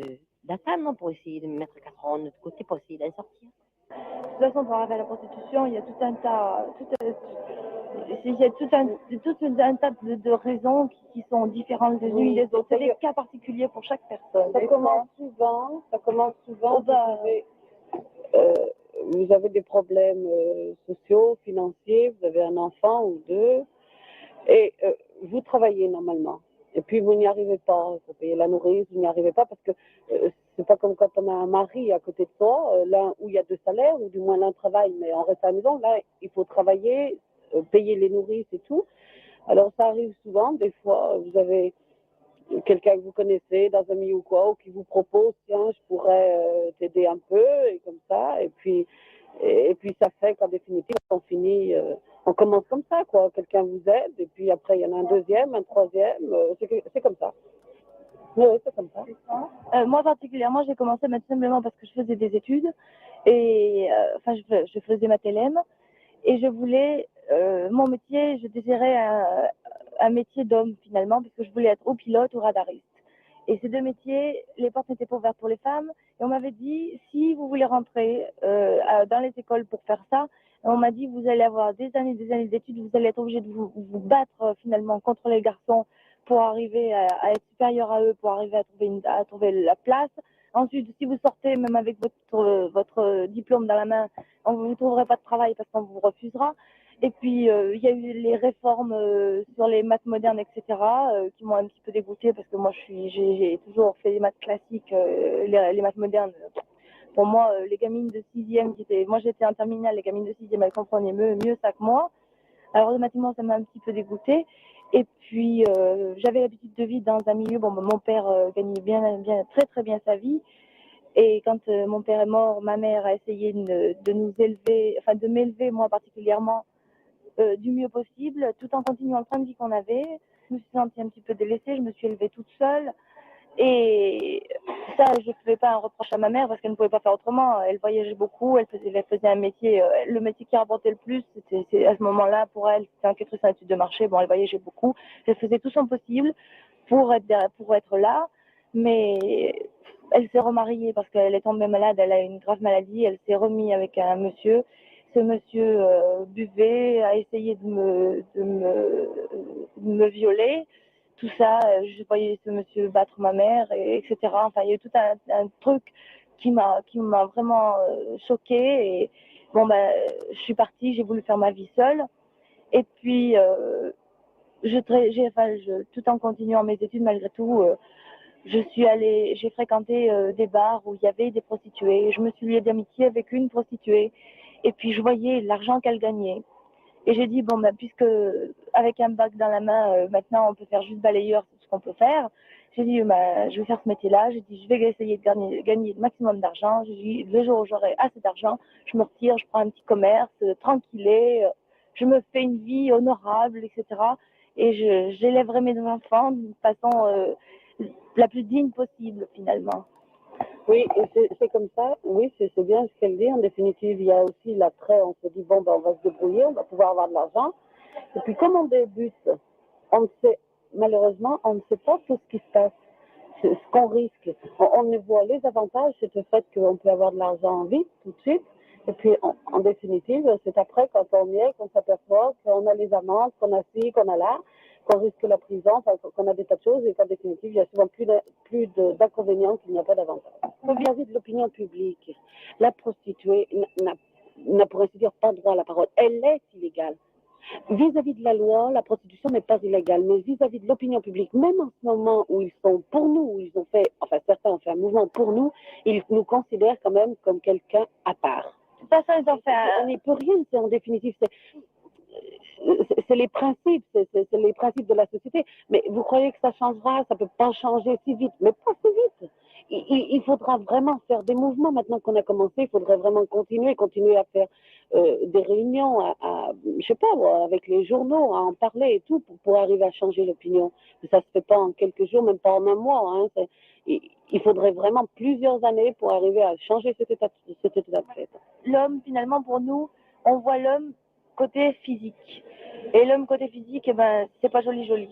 d'attendre pour essayer de me mettre 4 euros de côté pour essayer d'en sortir. De toute façon, par rapport à la prostitution, il y a tout un tas, il y a tout un tas de raisons qui sont différentes des unes des autres. C'est des cas particuliers pour chaque personne. Ça commence souvent. Vous avez des problèmes sociaux, financiers, vous avez un enfant ou deux, et vous travaillez normalement. Et puis vous n'y arrivez pas, vous payez la nourrice, vous n'y arrivez pas parce que c'est pas comme quand on a un mari à côté de soi, là où il y a 2 salaires, ou du moins l'un travaille, mais on reste à la maison, là il faut travailler, payer les nourrices et tout. Alors ça arrive souvent, des fois vous avez quelqu'un que vous connaissez dans un milieu ou quoi, ou qui vous propose, tiens, je pourrais t'aider un peu, et comme ça, et puis ça fait qu'en définitive, on finit, on commence comme ça, quoi. Quelqu'un vous aide, et puis après, il y en a un deuxième, un troisième, c'est comme ça. Oui, c'est comme ça. Moi, particulièrement, j'ai commencé tout simplement parce que je faisais des études, et je faisais ma TLM, et je voulais, mon métier, je désirais un métier d'homme finalement, parce que je voulais être ou pilote ou radariste. Et ces 2 métiers, les portes n'étaient pas ouvertes pour les femmes. Et on m'avait dit, si vous voulez rentrer dans les écoles pour faire ça, on m'a dit, vous allez avoir des années d'études, vous allez être obligé de vous battre finalement contre les garçons pour arriver à être supérieur à eux, pour arriver à trouver la place. Ensuite, si vous sortez même avec votre diplôme dans la main, on ne vous trouverez pas de travail parce qu'on vous refusera. Et puis, il y a eu les réformes sur les maths modernes, etc., qui m'ont un petit peu dégoûtée parce que moi, j'ai toujours fait les maths classiques, les maths modernes. Pour moi, les gamines de 6e, moi j'étais en terminale, les gamines de 6e, elles comprenaient mieux ça que moi. Alors, automatiquement, ça m'a un petit peu dégoûtée. Et puis, j'avais l'habitude de vivre dans un milieu, mon père gagnait très très bien sa vie. Et quand mon père est mort, ma mère a essayé de nous élever, enfin de m'élever moi particulièrement, du mieux possible, tout en continuant le train de vie qu'on avait. Je me suis sentie un petit peu délaissée, je me suis élevée toute seule. Et ça, je ne faisais pas un reproche à ma mère parce qu'elle ne pouvait pas faire autrement. Elle voyageait beaucoup, elle faisait un métier, le métier qui rapportait le plus, c'était à ce moment-là, pour elle, c'était enquêtrice en études de marché. Bon, elle voyageait beaucoup, elle faisait tout son possible pour être là, mais elle s'est remariée parce qu'elle est tombée malade, elle a une grave maladie, elle s'est remise avec un monsieur. Ce monsieur buvait, a essayé de me violer. Tout ça, je voyais ce monsieur battre ma mère, etc. Enfin, il y a eu tout un truc qui m'a vraiment choquée. Et bon, je suis partie, j'ai voulu faire ma vie seule. Et puis, tout en continuant mes études, malgré tout, j'ai fréquenté des bars où il y avait des prostituées. Je me suis liée d'amitié avec une prostituée. Et puis, je voyais l'argent qu'elle gagnait. Et j'ai dit, puisque avec un bac dans la main, maintenant, on peut faire juste balayeur, c'est ce qu'on peut faire. J'ai dit, je vais faire ce métier-là. J'ai dit, je vais essayer de gagner le maximum d'argent. J'ai dit, le jour où j'aurai assez d'argent, je me retire, je prends un petit commerce, tranquillé. je me fais une vie honorable, etc. Et j'élèverai mes enfants d'une façon la plus digne possible, finalement. Oui, et c'est comme ça, oui, c'est bien ce qu'elle dit. En définitive, il y a aussi l'attrait, on se dit, bon, ben, on va se débrouiller, on va pouvoir avoir de l'argent. Et puis, comme on débute, on ne sait, malheureusement, on ne sait pas tout ce qui se passe, ce qu'on risque. On ne voit les avantages, c'est le fait qu'on peut avoir de l'argent vite, tout de suite. Et puis, en définitive, c'est après, quand on y est, qu'on s'aperçoit qu'on a les amendes, qu'on a ci, qu'on a là, qu'on risque la prison, enfin, qu'on a des tas de choses, et qu'en définitive, il y a souvent plus d'inconvénients qu'il n'y a pas d'avantages. Vis-à-vis de l'opinion publique, la prostituée n'a pour ainsi dire pas droit à la parole. Elle est illégale. Vis-à-vis de la loi, la prostitution n'est pas illégale, mais vis-à-vis de l'opinion publique, même en ce moment où ils sont pour nous, où ils ont fait, enfin certains ont fait un mouvement pour nous, ils nous considèrent quand même comme quelqu'un à part. De toute façon, ils ont fait On n'y peut rien, c'est en définitive, c'est les principes, c'est les principes de la société. Mais vous croyez que ça changera? Ça peut pas changer si vite, mais pas si vite. Il faudra vraiment faire des mouvements. Maintenant qu'on a commencé, il faudrait vraiment continuer à faire des réunions, je sais pas, avec les journaux, à en parler et tout, pour arriver à changer l'opinion. Mais ça se fait pas en quelques jours, même pas en un mois. Hein. Il faudrait vraiment plusieurs années pour arriver à changer cet état de fait. L'homme, finalement, pour nous, on voit l'homme côté physique. Et l'homme côté physique, eh ben, c'est pas joli.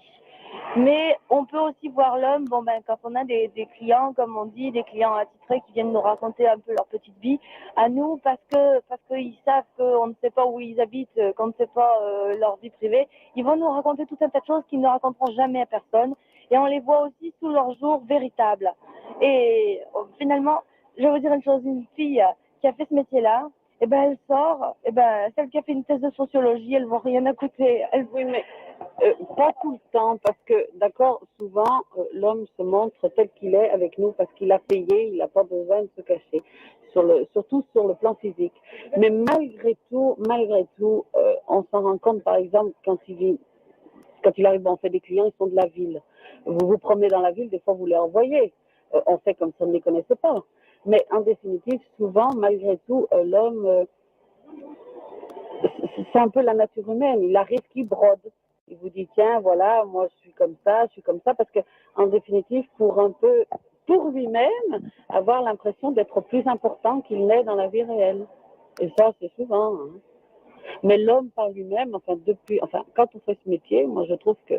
Mais on peut aussi voir l'homme, bon ben, quand on a des clients, comme on dit, des clients attitrés qui viennent nous raconter un peu leur petite vie à nous, parce qu'ils savent qu'on ne sait pas où ils habitent, qu'on ne sait pas leur vie privée, ils vont nous raconter tout un tas de choses qu'ils ne raconteront jamais à personne. Et on les voit aussi sous leur jour véritable. Et finalement, je vais vous dire une chose, une fille qui a fait ce métier-là, eh ben, elle sort, eh ben, celle qui a fait une thèse de sociologie, elle ne vaut rien à côté. Oui, mais pas tout le temps, parce que, d'accord, souvent, l'homme se montre tel qu'il est avec nous parce qu'il a payé, il n'a pas besoin de se cacher, surtout sur le plan physique. Mais malgré tout, on s'en rend compte, par exemple, quand il arrive, on fait des clients, ils sont de la ville. Vous vous promenez dans la ville, des fois, vous les envoyez. On fait comme si on ne les connaissait pas. Mais en définitive, souvent, malgré tout, l'homme, c'est un peu la nature humaine. Il arrive qu'il brode. Il vous dit, tiens, voilà, moi je suis comme ça, parce que, en définitive, pour lui-même, avoir l'impression d'être plus important qu'il n'est dans la vie réelle. Et ça, c'est souvent. Hein. Mais l'homme par lui-même, quand on fait ce métier, moi je trouve que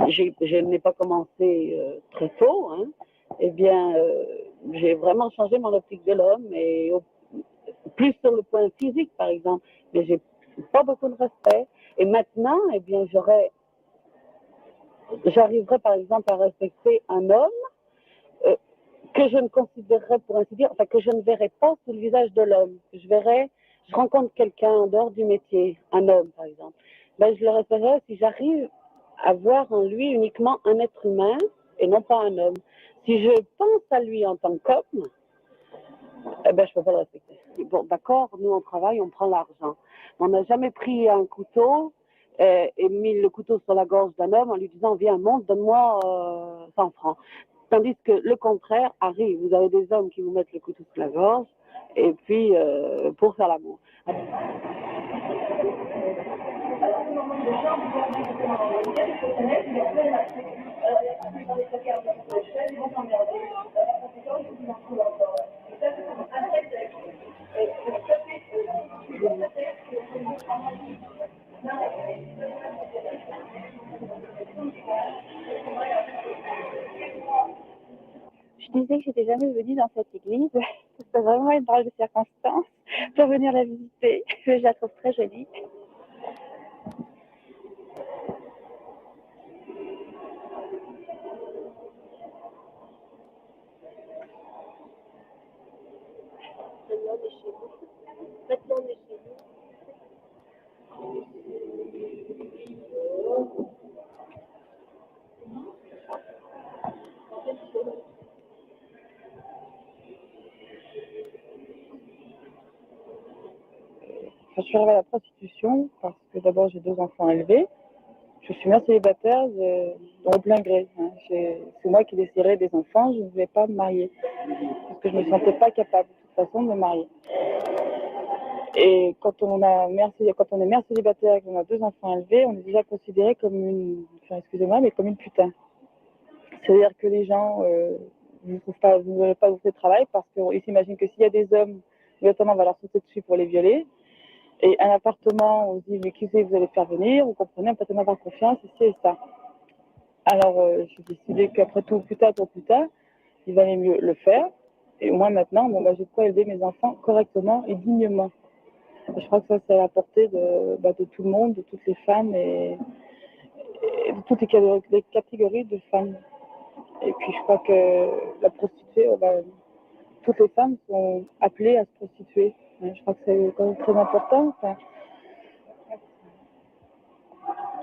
je n'ai pas commencé très tôt, hein, eh bien, j'ai vraiment changé mon optique de l'homme, et plus sur le point physique, par exemple, mais j'ai pas beaucoup de respect. Et maintenant, eh bien, j'arriverai, par exemple, à respecter un homme que je ne considérerais, pour ainsi dire, enfin, que je ne verrais pas sous le visage de l'homme. Je rencontre quelqu'un en dehors du métier, un homme, par exemple. Ben, je le respecterai si j'arrive à voir en lui uniquement un être humain et non pas un homme. Si je pense à lui en tant qu'homme, eh ben, je ne peux pas le respecter. Bon, d'accord, nous, on travaille, on prend l'argent. On n'a jamais pris un couteau et mis le couteau sur la gorge d'un homme en lui disant, viens, monte, donne-moi 100 francs. Tandis que le contraire arrive. Vous avez des hommes qui vous mettent le couteau sur la gorge et puis pour faire l'amour. Je disais que j'étais jamais venue dans cette église. C'est vraiment une drôle de circonstance pour venir la visiter. Je la trouve très jolie. Maintenant, on est chez nous. Je suis arrivée à la prostitution parce que d'abord j'ai 2 enfants à élever. Je suis mère célibataire de mon plein gré. Hein. C'est moi qui désirais des enfants, je ne voulais pas me marier parce que je ne me sentais pas capable de toute façon de me marier. Et quand on est mère célibataire et qu'on a 2 enfants élevés, on est déjà considéré comme excusez-moi, mais comme une putain. C'est-à-dire que les gens ne veulent pas vous faire travail parce qu'ils s'imaginent que s'il y a des hommes, notamment on va leur sauter dessus pour les violer. Et un appartement, on se dit, mais qui c'est que vous allez faire venir? Vous comprenez, on peut avoir confiance, ici et ça. Alors, j'ai décidé qu'après tout, plus tard, il valait mieux le faire. Et au moins maintenant, j'ai de quoi élever mes enfants correctement et dignement. Et je crois que ça, c'est à la portée de tout le monde, de toutes les femmes et de toutes les catégories de femmes. Et puis, je crois que la prostituée, toutes les femmes sont appelées à se prostituer. Je crois que c'est quand même très important. Enfin,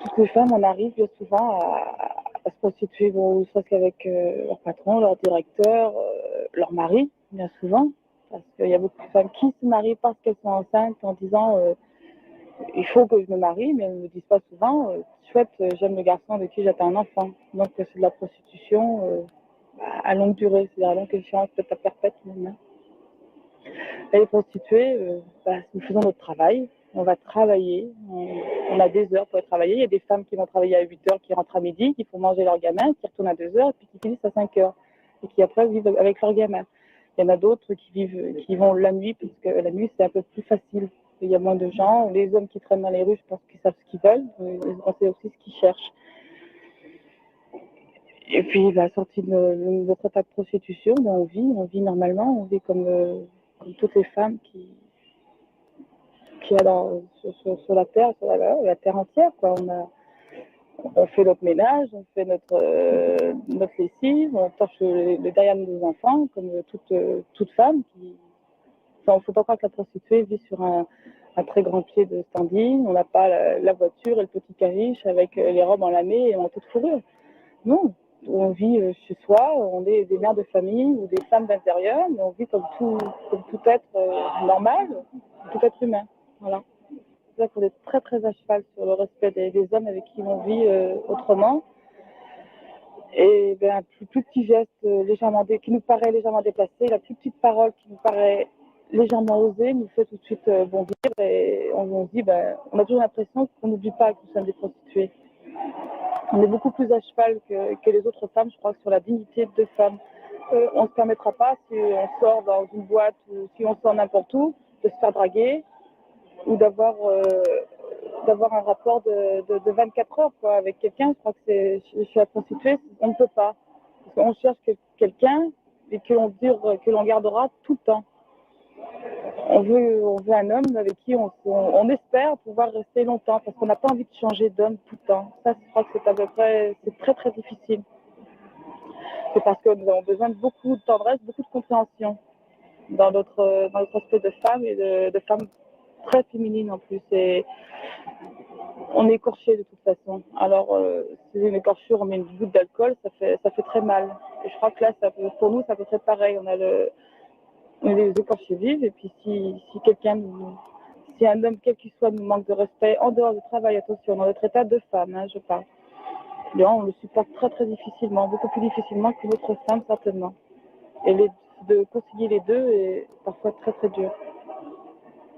toutes les femmes, on arrive bien souvent à se prostituer, soit qu'avec leur patron, leur directeur, leur mari, bien souvent. Parce qu'il y a beaucoup de femmes qui se marient parce qu'elles sont enceintes en disant il faut que je me marie, mais elles ne me disent pas souvent chouette, j'aime le garçon avec qui j'attends un enfant. Donc c'est de la prostitution à longue durée, c'est-à-dire à longue échéance, peut-être à perpète même. Et les prostituées, nous faisons notre travail. On va travailler, on a des heures pour travailler. Il y a des femmes qui vont travailler à 8 heures, qui rentrent à midi, qui font manger leurs gamins, qui retournent à 2 heures, et puis qui finissent à 5 heures, et qui après vivent avec leurs gamins. Il y en a d'autres qui vont la nuit, parce que la nuit c'est un peu plus facile. Il y a moins de gens. Les hommes qui traînent dans les rues, je pense qu'ils savent ce qu'ils veulent, on sait aussi ce qu'ils cherchent. Et puis, la sortie de notre état de prostitution, on vit normalement, on vit comme toutes les femmes qui sur la terre, sur la terre entière, quoi. On fait notre ménage, on fait notre lessive, on torche le derrière de nos enfants, comme toute femme qui. Enfin, il ne faut pas croire que la prostituée vit sur un très grand pied de standing. On n'a pas la voiture et le petit caniche avec les robes en lamé et en toute fourrure. Non, on vit chez soi, on est des mères de famille ou des femmes d'intérieur, mais on vit comme tout être normal, tout être humain. Voilà. C'est là qu'on est très très à cheval sur le respect des hommes avec qui on vit autrement. Et un plus petit geste qui nous paraît légèrement déplacé, la plus petite parole qui nous paraît légèrement osée nous fait tout de suite bondir et on se dit, on a toujours l'impression qu'on n'oublie pas que nous sommes des prostituées. On est beaucoup plus à cheval que les autres femmes, je crois, sur la dignité de femmes. On ne se permettra pas, si on sort dans une boîte ou si on sort n'importe où, de se faire draguer ou d'avoir un rapport de 24 heures quoi, avec quelqu'un. Je crois que chez la prostituée, on ne peut pas. Parce qu'on cherche quelqu'un et que l'on gardera tout le temps. On veut un homme avec qui on espère pouvoir rester longtemps parce qu'on n'a pas envie de changer d'homme tout le temps. Ça, je crois que c'est très très difficile. C'est parce que nous avons besoin de beaucoup de tendresse, beaucoup de compréhension dans notre aspect de femme et de femme très féminine en plus. Et on est écorché de toute façon. Alors, si c'est une écorchure, on met une goutte d'alcool, ça fait très mal. Et je crois que là, pour nous, ça peut être pareil. On est des écorchés vives. Et puis, si un homme, quel qu'il soit, nous manque de respect, en dehors du travail, attention, dans notre état de femme, je parle. Bien, on le supporte très, très difficilement, beaucoup plus difficilement qu'une autre femme, certainement. Et de concilier les deux est parfois très, très dur.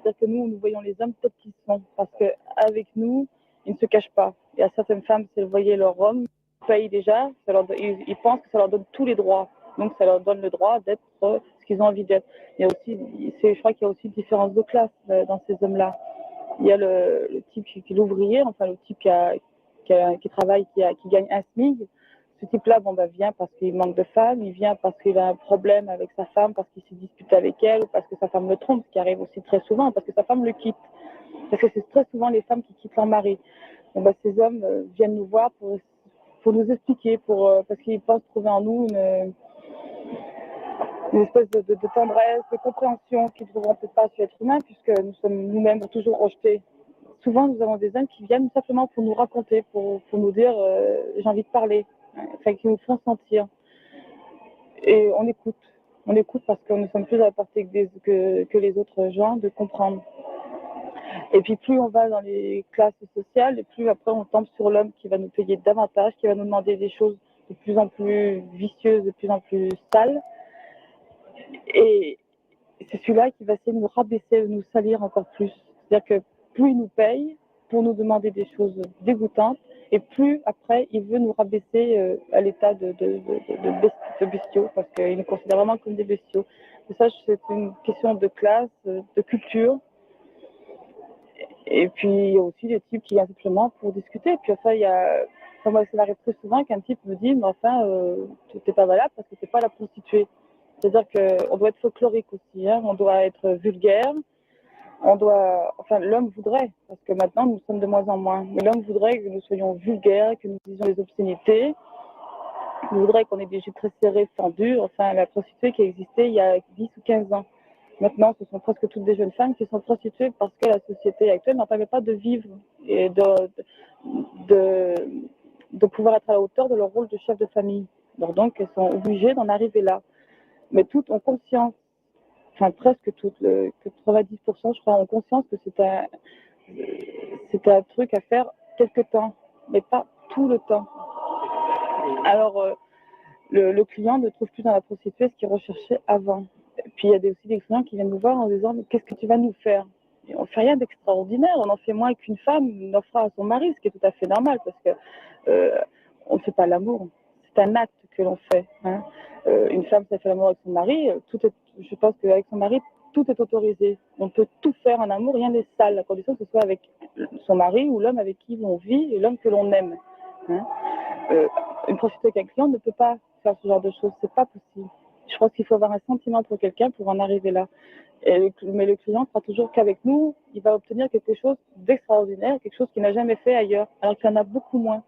C'est-à-dire que nous voyons les hommes tels qu'ils sont. Parce qu'avec nous, ils ne se cachent pas. Il y a certaines femmes, si elles voyaient leur homme, ils payent déjà, ils pensent que ça leur donne tous les droits. Donc ça leur donne le droit d'être ce qu'ils ont envie d'être. Je crois qu'il y a aussi une différence de classe dans ces hommes-là. Il y a le type qui est l'ouvrier, enfin le type qui travaille, qui gagne un SMIC. Ce type-là, vient parce qu'il manque de femmes, il vient parce qu'il a un problème avec sa femme, parce qu'il s'est disputé avec elle, ou parce que sa femme le trompe, ce qui arrive aussi très souvent, parce que sa femme le quitte. Parce que c'est très souvent les femmes qui quittent leur mari. Donc, ces hommes viennent nous voir pour nous expliquer, parce qu'ils pensent trouver en nous une espèce de tendresse, de compréhension qu'ils ne trouveront peut-être pas chez l'être humain, puisque nous sommes nous-mêmes toujours rejetés. Souvent, nous avons des hommes qui viennent simplement pour nous raconter, pour nous dire j'ai envie de parler, qui nous font sentir. Et on écoute parce que nous sommes plus à la portée que les autres gens de comprendre. Et puis plus on va dans les classes sociales, et plus après on tombe sur l'homme qui va nous payer davantage, qui va nous demander des choses de plus en plus vicieuses, de plus en plus sales. Et c'est celui-là qui va essayer de nous rabaisser, de nous salir encore plus. C'est-à-dire que plus il nous paye pour nous demander des choses dégoûtantes, et plus après il veut nous rabaisser à l'état de bestiaux, parce qu'il nous considère vraiment comme des bestiaux. Et ça, c'est une question de classe, de culture. Et puis il y a aussi des types qui viennent simplement pour discuter. Puis enfin, moi, ça m'arrive très souvent qu'un type me dit, mais enfin, t'es pas valable parce que t'es pas la prostituée. C'est-à-dire qu'on doit être folklorique aussi, hein, on doit être vulgaire, l'homme voudrait, parce que maintenant nous sommes de moins en moins, mais l'homme voudrait que nous soyons vulgaires, que nous disions des obscénités, il voudrait qu'on ait des jupes très serrées, fendues, enfin la prostituée qui existait il y a 10 ou 15 ans. Maintenant, ce sont presque toutes des jeunes femmes qui sont prostituées parce que la société actuelle n'en permet pas de vivre et de pouvoir être à la hauteur de leur rôle de chef de famille. Donc elles sont obligées d'en arriver là. Mais toutes ont conscience, enfin presque toutes, 90% je crois, ont conscience que c'est un truc à faire quelque temps, mais pas tout le temps. Alors, le client ne trouve plus dans la prostituée ce qu'il recherchait avant. Et puis il y a aussi des clients qui viennent nous voir en disant mais qu'est-ce que tu vas nous faire? Et on ne fait rien d'extraordinaire, on en fait moins qu'une femme n'en fera à son mari, ce qui est tout à fait normal parce que on ne fait pas l'amour, c'est un acte que l'on fait. Hein. Une femme, ça fait l'amour avec son mari, je pense qu'avec son mari, tout est autorisé. On peut tout faire en amour, rien n'est sale, à condition que ce soit avec son mari ou l'homme avec qui on vit et l'homme que l'on aime. Hein. Une prostituée avec un client ne peut pas faire ce genre de choses, c'est pas possible. Je pense qu'il faut avoir un sentiment pour quelqu'un pour en arriver là. Mais le client croit toujours qu'avec nous, il va obtenir quelque chose d'extraordinaire, quelque chose qu'il n'a jamais fait ailleurs, alors qu'il y en a beaucoup moins.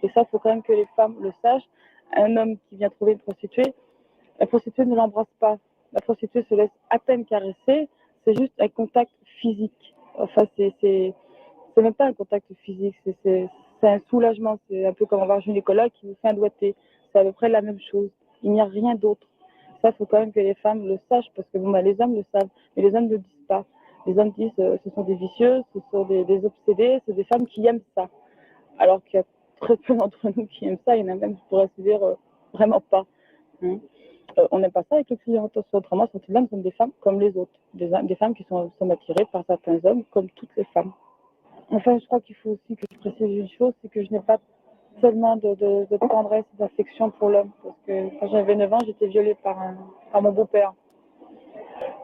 Et ça, il faut quand même que les femmes le sachent. Un homme qui vient trouver une prostituée, la prostituée ne l'embrasse pas. La prostituée se laisse à peine caresser, c'est juste un contact physique. Enfin, c'est même pas un contact physique, c'est un soulagement. C'est un peu comme avoir un gynécologue qui vous fait un doigté. C'est à peu près la même chose. Il n'y a rien d'autre. Ça, il faut quand même que les femmes le sachent, parce que les hommes le savent, mais les hommes ne le disent pas. Les hommes disent ce sont des vicieux, ce sont des obsédés, c'est des femmes qui aiment ça. Alors qu'il y a très peu d'entre nous qui aiment ça, il y en a même, je pourrais se dire, vraiment pas. Hein. On n'aime pas ça avec le client. Autrement, ce sont des hommes comme des femmes comme les autres. Des femmes qui sont attirées par certains hommes comme toutes les femmes. Enfin, je crois qu'il faut aussi que je précise une chose, c'est que je n'ai pas seulement de tendresse et d'affection pour l'homme. Parce que quand j'avais 9 ans, j'étais violée par mon beau-père.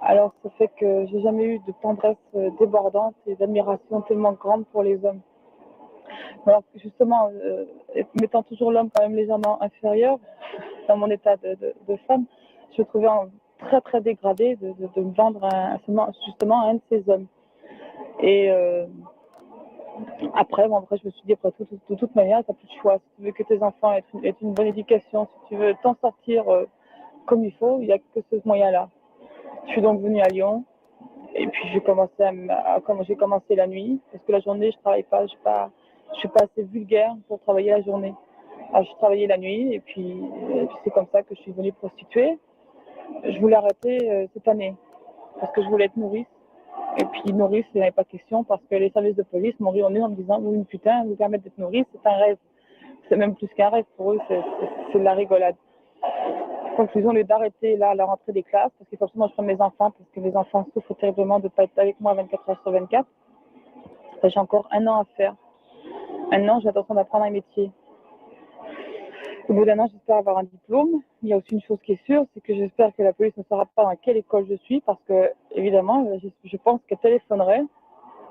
Alors, ça fait que j'ai jamais eu de tendresse débordante et d'admiration tellement grande pour les hommes. Alors, justement, mettant toujours l'homme quand même légèrement inférieur dans mon état de femme, je me trouvais très, très dégradée de me vendre justement à un de ces hommes. Et après, je me suis dit, après tout, de toute manière, tu n'as plus de choix. Si tu veux que tes enfants aient une bonne éducation, si tu veux t'en sortir comme il faut, il n'y a que ce moyen-là. Je suis donc venue à Lyon et puis j'ai commencé la nuit parce que la journée, je ne travaille pas, je suis pas assez vulgaire pour travailler la journée. Alors, je travaillais la nuit et puis c'est comme ça que je suis venue prostituée. Je voulais arrêter cette année parce que je voulais être nourrice. Et puis nourrice, il n'y avait pas question parce que les services de police m'ont ri en me disant oui, putain, vous permettre d'être nourrice, c'est un rêve. C'est même plus qu'un rêve pour eux, c'est de la rigolade. Conclusion, au lieu d'arrêter là à la rentrée des classes, parce qu'il faut absolument que je prenne mes enfants, parce que les enfants souffrent terriblement de ne pas être avec moi 24 heures sur 24. J'ai encore 1 an à faire. 1 an, j'ai l'intention d'apprendre un métier. Au bout d'1 an, j'espère avoir un diplôme. Il y a aussi une chose qui est sûre, c'est que j'espère que la police ne saura pas dans quelle école je suis, parce que, évidemment, je pense qu'elle téléphonerait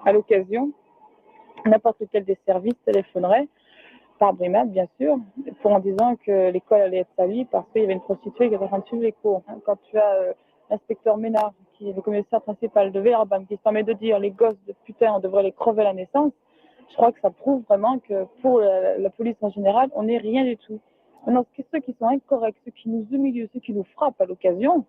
à l'occasion. N'importe lequel des services téléphonerait, par brimade, bien sûr, pour en disant que l'école allait être salie parce qu'il y avait une prostituée qui était en train de suivre les cours. Quand tu as l'inspecteur Ménard, qui est le commissaire principal de Villeurbanne, qui se permet de dire les gosses de putain, on devrait les crever à la naissance, je crois que ça prouve vraiment que pour la police en général, on n'est rien du tout. Maintenant, ceux qui sont incorrects, ceux qui nous humilient, ceux qui nous frappent à l'occasion,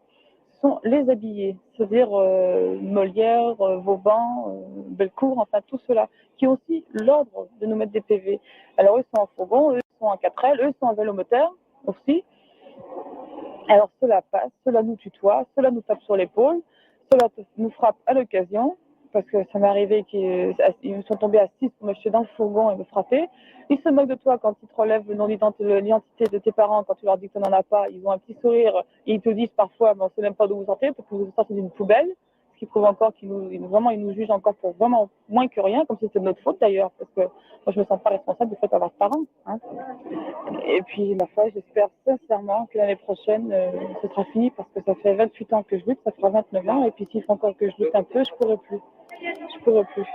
ce sont les habillés, c'est-à-dire Molière, Vauban, Bellecour, enfin tout cela, qui ont aussi l'ordre de nous mettre des PV. Alors eux sont en fourgon, eux sont en 4L, eux sont en vélomoteur aussi. Alors cela passe, cela nous tutoie, cela nous tape sur l'épaule, cela nous frappe à l'occasion, parce que ça m'est arrivé qu'ils me sont tombés à 6 pour me jeter dans le fourgon et me frapper. Ils se moquent de toi quand ils te relèvent le nom l'identité de tes parents, quand tu leur dis que tu n'en as pas. Ils ont un petit sourire et ils te disent parfois, on ne sait même pas d'où vous sortez, parce que vous sortez d'une poubelle. Ce qui prouve encore qu'ils nous jugent encore pour vraiment moins que rien, comme si c'était de notre faute d'ailleurs, parce que moi je me sens pas responsable du fait d'avoir de parents. Hein. Et puis la foi, j'espère sincèrement que l'année prochaine, ce sera fini, parce que ça fait 28 ans que je lutte, ça fera 29 ans, et puis s'il faut encore que je lutte un peu, je pourrai plus. Je pourrai plus.